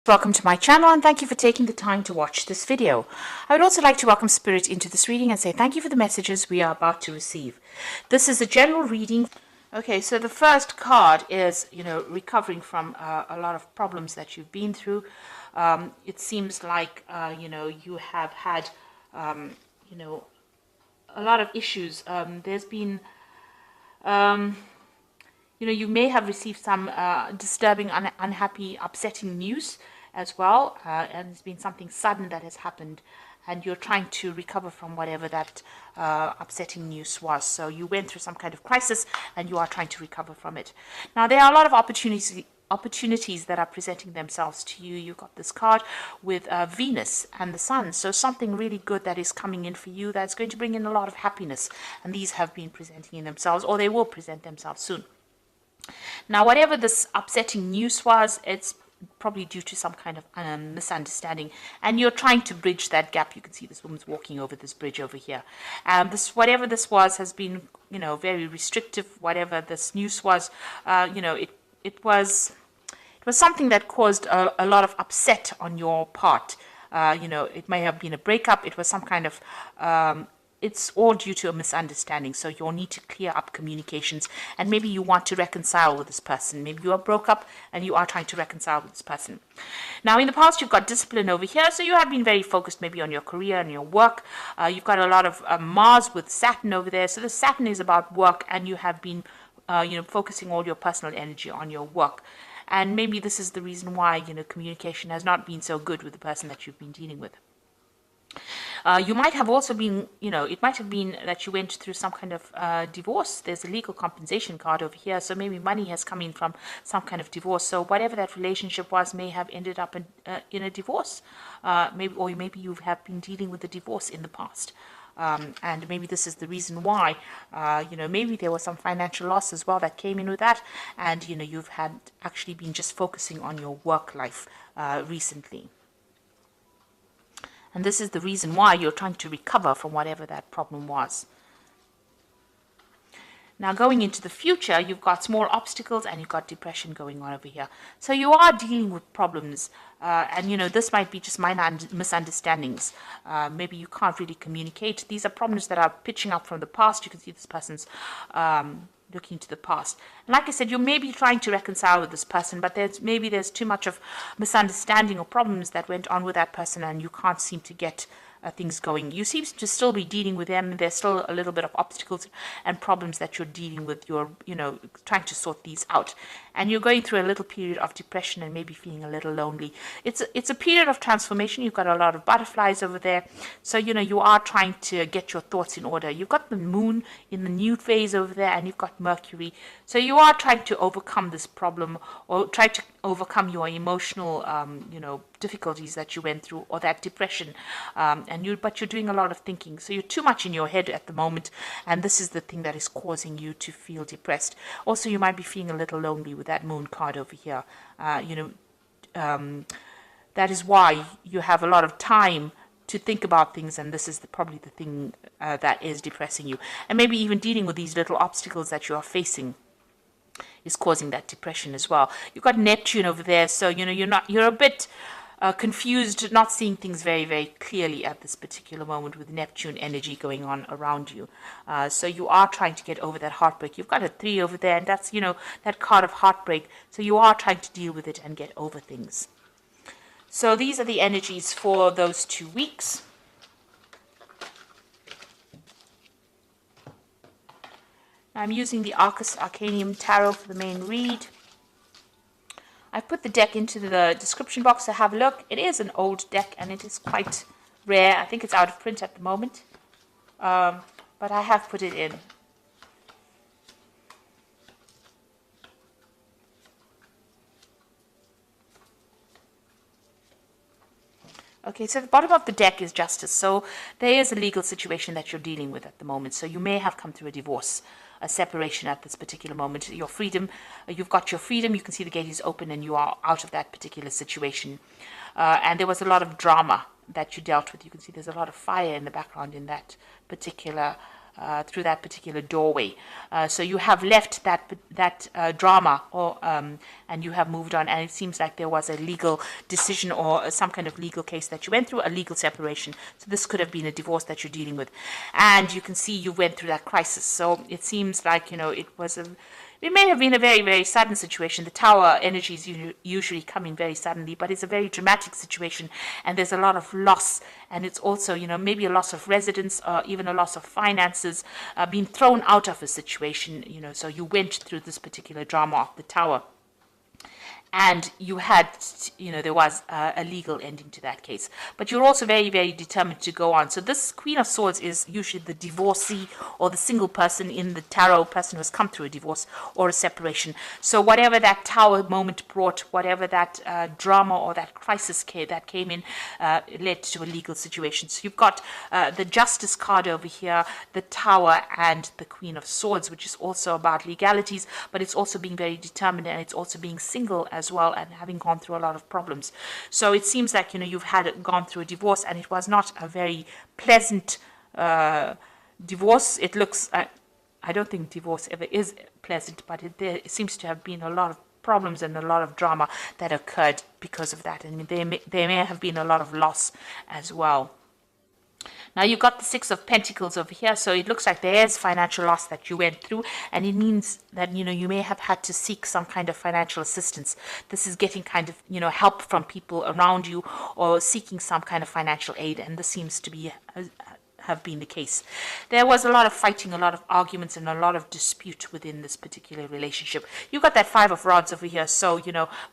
Welcome to my channel and thank you for taking the time to watch this video. I would also like to welcome Spirit into this reading and say thank you for the messages we are about to receive. This is a general reading. Okay, so the first card is, recovering from a lot of problems that you've been through. It seems like, you have had, a lot of issues. There's been, you may have received some disturbing, unhappy, upsetting news as well, and it's been something sudden that has happened, and you're trying to recover from whatever that upsetting news was. So you went through some kind of crisis, and you are trying to recover from it. Now, there are a lot of opportunities that are presenting themselves to you. You've got this card with Venus and the Sun, so something really good that is coming in for you that's going to bring in a lot of happiness, and these have been presenting in themselves, or they will present themselves soon. Now, whatever this upsetting news was, it's probably due to some kind of misunderstanding, and you're trying to bridge that gap. You can see this woman's walking over this bridge over here. Whatever this was has been, very restrictive. Whatever this news was, it was something that caused a lot of upset on your part. It may have been a breakup. It was some kind of it's all due to a misunderstanding. So you'll need to clear up communications, and maybe you want to reconcile with this person. Maybe you are broke up and you are trying to reconcile with this person. Now, in the past, you've got discipline over here. So you have been very focused maybe on your career and your work. You've got a lot of Mars with Saturn over there. So the Saturn is about work, and you have been, focusing all your personal energy on your work. And maybe this is the reason why, communication has not been so good with the person that you've been dealing with. You might have also been, it might have been that you went through some kind of divorce. There's a legal compensation card over here. So maybe money has come in from some kind of divorce. So whatever that relationship was may have ended up in a divorce. Maybe you have been dealing with a divorce in the past. And maybe this is the reason why, maybe there was some financial loss as well that came in with that. And, you've had actually been just focusing on your work life recently. And this is the reason why you're trying to recover from whatever that problem was. Now, going into the future, you've got small obstacles and you've got depression going on over here. So you are dealing with problems. And, this might be just minor misunderstandings. Maybe you can't really communicate. These are problems that are pitching up from the past. You can see this person's looking to the past. And like I said, you may be trying to reconcile with this person, but there's too much of misunderstanding or problems that went on with that person, and you can't seem to get things going. You seem to still be dealing with them. There's still a little bit of obstacles and problems that you're dealing with. You're, trying to sort these out. And you're going through a little period of depression and maybe feeling a little lonely. It's a period of transformation. You've got a lot of butterflies over there. So, you are trying to get your thoughts in order. You've got the moon in the new phase over there, and you've got Mercury. So you are trying to overcome this problem, or try to overcome your emotional, difficulties that you went through, or that depression. But you're doing a lot of thinking. So you're too much in your head at the moment, and this is the thing that is causing you to feel depressed. Also, you might be feeling a little lonely with that moon card over here. That is why you have a lot of time to think about things, and this is probably the thing that is depressing you. And maybe even dealing with these little obstacles that you are facing is causing that depression as well. You've got Neptune over there, so you're a bit confused, not seeing things very, very clearly at this particular moment with Neptune energy going on around you. So you are trying to get over that heartbreak. You've got a 3 over there, and that's, that card of heartbreak. So you are trying to deal with it and get over things. So these are the energies for those 2 weeks. I'm using the Arcus Arcanium Tarot for the main read. I've put the deck into the description box to have a look. It is an old deck, and it is quite rare. I think it's out of print at the moment. But I have put it in. Okay, so the bottom of the deck is Justice. So there is a legal situation that you're dealing with at the moment. So you may have come through a divorce, a separation at this particular moment. Your freedom, you've got your freedom. You can see the gate is open and you are out of that particular situation. And there was a lot of drama that you dealt with. You can see there's a lot of fire in the background in that particular through that particular doorway. So you have left that drama, and you have moved on. And it seems like there was a legal decision or some kind of legal case that you went through, a legal separation. So this could have been a divorce that you're dealing with, and you can see you went through that crisis. So it seems like it may have been a very, very sudden situation. The tower energy is usually coming very suddenly, but it's a very dramatic situation, and there's a lot of loss. And it's also, maybe a loss of residence or even a loss of finances, being thrown out of a situation, so you went through this particular drama of the tower. And you had, there was a legal ending to that case. But you're also very, very determined to go on. So this Queen of Swords is usually the divorcee or the single person in the tarot, person who has come through a divorce or a separation. So whatever that tower moment brought, whatever that drama or that crisis that came in, led to a legal situation. So you've got the Justice card over here, the Tower, and the Queen of Swords, which is also about legalities, but it's also being very determined, and it's also being single as well, and having gone through a lot of problems. So it seems like you've gone through a divorce, and it was not a very pleasant divorce. It looks I don't think divorce ever is pleasant, but there seems to have been a lot of problems and a lot of drama that occurred because of that, and there may have been a lot of loss as well. Now you've got the Six of Pentacles over here, so it looks like there's financial loss that you went through, and it means that you may have had to seek some kind of financial assistance. This is getting kind of help from people around you, or seeking some kind of financial aid, and this seems to be have been the case. There was a lot of fighting, a lot of arguments, and a lot of dispute within this particular relationship. You got that Five of Rods over here, so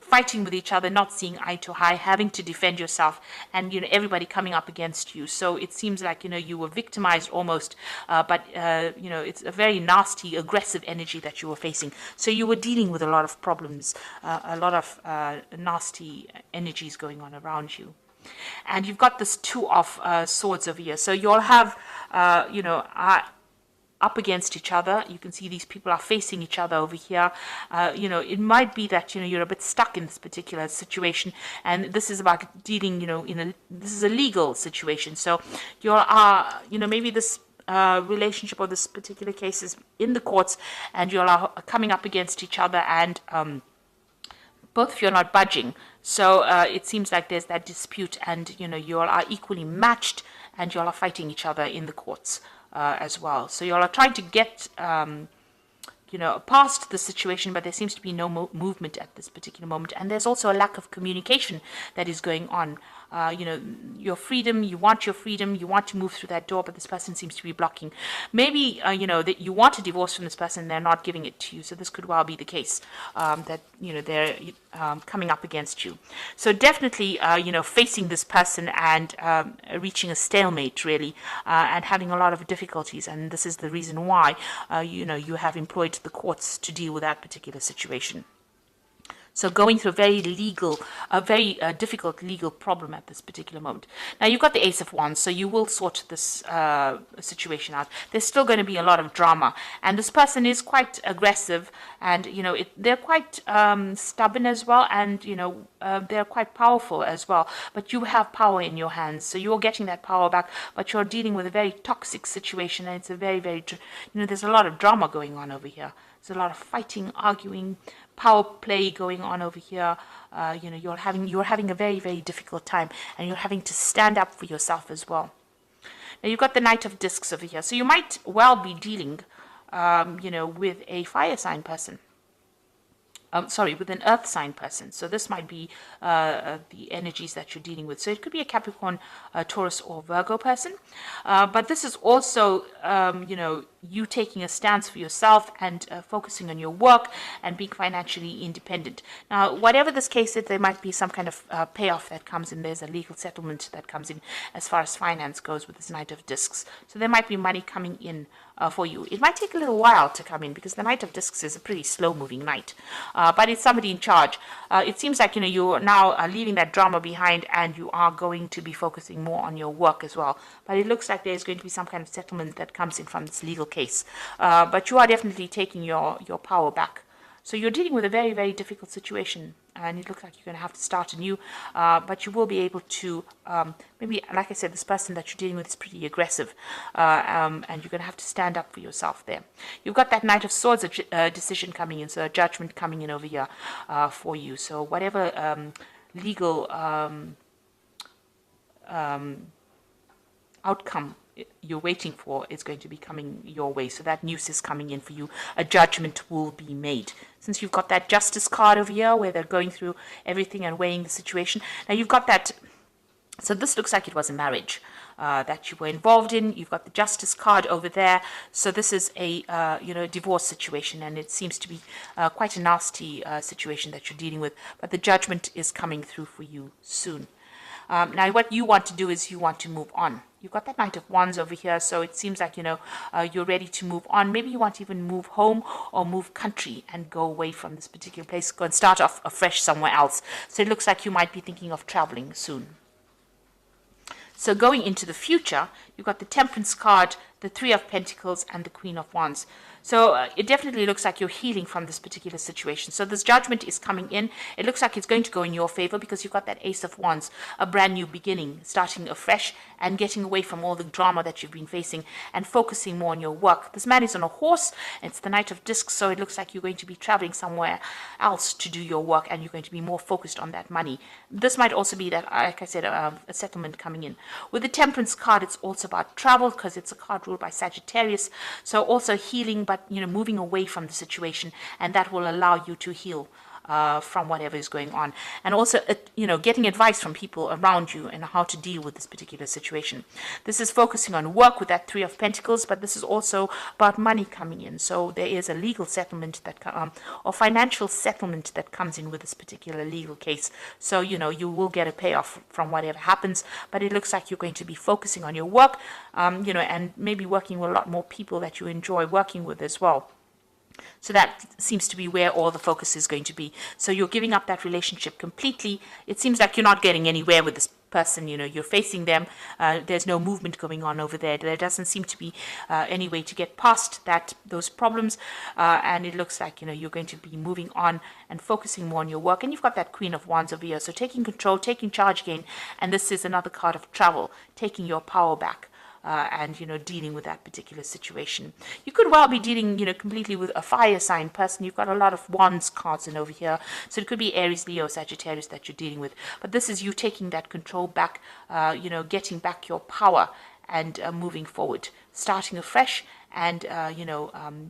fighting with each other, not seeing eye to eye, having to defend yourself, and everybody coming up against you. So it seems like you were victimized almost, but it's a very nasty, aggressive energy that you were facing. So you were dealing with a lot of problems, a lot of nasty energies going on around you. And you've got this Two of Swords over here. So you'll have, up against each other. You can see these people are facing each other over here. It might be that, you're a bit stuck in this particular situation. And this is about dealing, this is a legal situation. So you are, maybe this relationship or this particular case is in the courts, and you are coming up against each other, and both of you are not budging. So it seems like there's that dispute, and you all are equally matched, and you all are fighting each other in the courts as well. So you all are trying to get past the situation, but there seems to be no movement at this particular moment. And there's also a lack of communication that is going on. Your freedom, you want to move through that door, but this person seems to be blocking. Maybe, that you want a divorce from this person, they're not giving it to you. So this could well be the case, that, they're coming up against you. So definitely, facing this person and reaching a stalemate, really, and having a lot of difficulties. And this is the reason why, you have employed the courts to deal with that particular situation. So going through a very difficult legal problem at this particular moment. Now you've got the Ace of Wands, so you will sort this situation out. There's still going to be a lot of drama, and this person is quite aggressive, and they're quite stubborn as well, and they're quite powerful as well. But you have power in your hands, so you're getting that power back. But you're dealing with a very toxic situation, and it's a very, very there's a lot of drama going on over here. There's a lot of fighting, arguing, power play going on over here. You're having a very, very difficult time, and you're having to stand up for yourself as well. Now you've got the Knight of Discs over here, so you might well be dealing, with a fire sign person. With an earth sign person. So this might be the energies that you're dealing with. So it could be a Capricorn, Taurus, or Virgo person. But this is also, you taking a stance for yourself and focusing on your work and being financially independent. Now, whatever this case is, there might be some kind of payoff that comes in. There's a legal settlement that comes in as far as finance goes with this Knight of Discs. So there might be money coming in for you. It might take a little while to come in, because the Knight of Discs is a pretty slow-moving knight. But it's somebody in charge. It seems like, you're now leaving that drama behind, and you are going to be focusing more on your work as well. But it looks like there's going to be some kind of settlement that comes in from this legal case. But you are definitely taking your power back. So you're dealing with a very, very difficult situation, and it looks like you're going to have to start anew, but you will be able to, maybe, like I said, this person that you're dealing with is pretty aggressive, and you're going to have to stand up for yourself there. You've got that Knight of Swords decision coming in, so a judgment coming in over here for you. So whatever legal outcome you're waiting for is going to be coming your way. So that news is coming in for you. A judgment will be made. Since you've got that Justice card over here where they're going through everything and weighing the situation. Now you've got that, so this looks like it was a marriage that you were involved in. You've got the Justice card over there. So this is a divorce situation, and it seems to be quite a nasty situation that you're dealing with. But the judgment is coming through for you soon. Now, what you want to do is you want to move on. You've got that Knight of Wands over here, so it seems like, you're ready to move on. Maybe you want to even move home or move country and go away from this particular place, go and start off afresh somewhere else. So it looks like you might be thinking of traveling soon. So going into the future, you've got the Temperance card, the Three of Pentacles, and the Queen of Wands. So it definitely looks like you're healing from this particular situation. So this judgment is coming in. It looks like it's going to go in your favor because you've got that Ace of Wands, a brand new beginning, starting afresh and getting away from all the drama that you've been facing and focusing more on your work. This man is on a horse. It's the Knight of Discs, so it looks like you're going to be traveling somewhere else to do your work, and you're going to be more focused on that money. This might also be that, like I said, a settlement coming in. With the Temperance card, it's also about travel because it's a card ruled by Sagittarius. So also healing, but moving away from the situation, and that will allow you to heal from whatever is going on, and also getting advice from people around you and how to deal with this particular situation. This is focusing on work with that Three of Pentacles, but this is also about money coming in. So there is a legal settlement that or financial settlement that comes in with this particular legal case. So you will get a payoff from whatever happens, but it looks like you're going to be focusing on your work, and maybe working with a lot more people that you enjoy working with as well. So that seems to be where all the focus is going to be. So you're giving up that relationship completely. It seems like you're not getting anywhere with this person. You're facing them. There's no movement going on over there. There doesn't seem to be any way to get past those problems. And it looks like, you're going to be moving on and focusing more on your work. And you've got that Queen of Wands over here. So taking control, taking charge again. And this is another card of travel, taking your power back. And dealing with that particular situation. You could well be dealing completely with a fire sign person. You've got a lot of Wands cards in over here, so it could be Aries, Leo, Sagittarius that you're dealing with, but this is you taking that control back, getting back your power and moving forward, starting afresh, and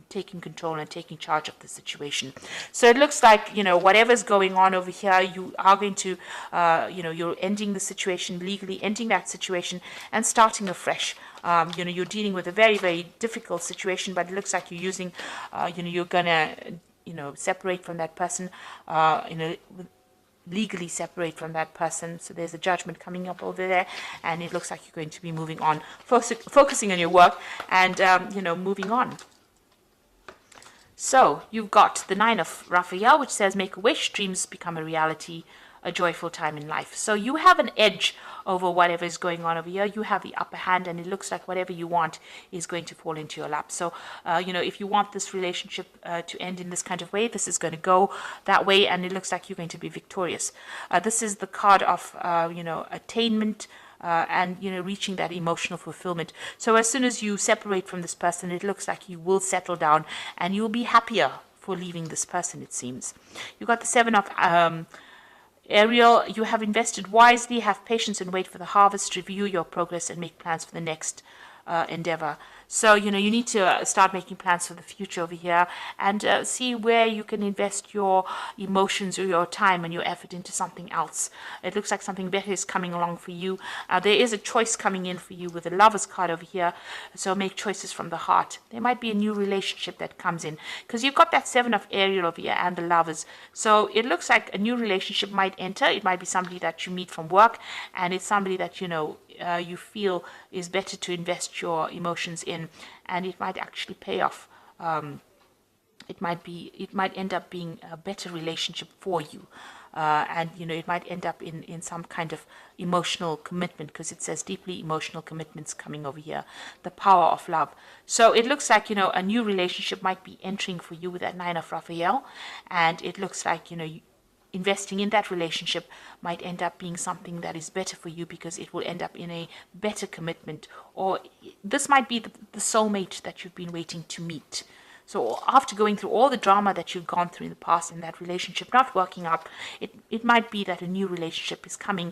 taking control and taking charge of the situation. So it looks like whatever's going on over here, you are going to you're ending the situation legally, ending that situation and starting afresh. You're dealing with a very, very difficult situation, but it looks like you're using you're gonna separate from that person, legally separate from that person. So there's a judgment coming up over there, and it looks like you're going to be moving on, focusing on your work and moving on. So you've got the Nine of Raphael, which says make a wish, dreams become a reality, a joyful time in life. So you have an edge over whatever is going on over here. You have the upper hand, and it looks like whatever you want is going to fall into your lap. So if you want this relationship to end in this kind of way, this is going to go that way, and it looks like you're going to be victorious. This is the card of attainment, and reaching that emotional fulfillment. So as soon as you separate from this person, it looks like you will settle down and you'll be happier for leaving this person, it seems. You've got the Seven of Ariel. You have invested wisely, have patience and wait for the harvest, review your progress and make plans for the next endeavor. So you need to start making plans for the future over here, and see where you can invest your emotions or your time and your effort into something else. It looks like something better is coming along for you. There is a choice coming in for you with the Lovers card over here, so make choices from the heart. There might be a new relationship that comes in, because you've got that Seven of Ariel over here and the Lovers. So it looks like a new relationship might enter. It might be somebody that you meet from work, and it's somebody that you feel is better to invest your emotions in, and it might actually pay off. It might end up being a better relationship for you. and it might end up in some kind of emotional commitment, because it says deeply emotional commitments coming over here, the power of love. So it looks like a new relationship might be entering for you with that Nine of Raphael, and it looks like investing in that relationship might end up being something that is better for you, because it will end up in a better commitment, or this might be the soulmate that you've been waiting to meet. So after going through all the drama that you've gone through in the past and that relationship not working out, it might be that a new relationship is coming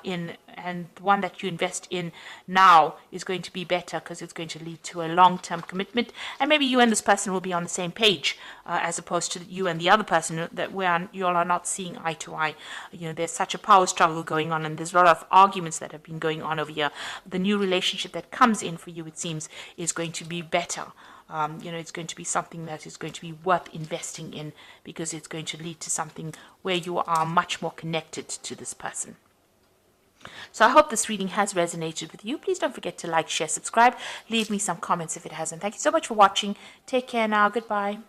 in, and the one that you invest in now is going to be better, because it's going to lead to a long-term commitment, and maybe you and this person will be on the same page, as opposed to you and the other person that where you all are not seeing eye to eye. There's such a power struggle going on, and there's a lot of arguments that have been going on over here. The new relationship that comes in for you, it seems, is going to be better. It's going to be something that is going to be worth investing in, because it's going to lead to something where you are much more connected to this person. So I hope this reading has resonated with you. Please don't forget to like, share, subscribe. Leave me some comments if it hasn't. Thank you so much for watching. Take care now. Goodbye.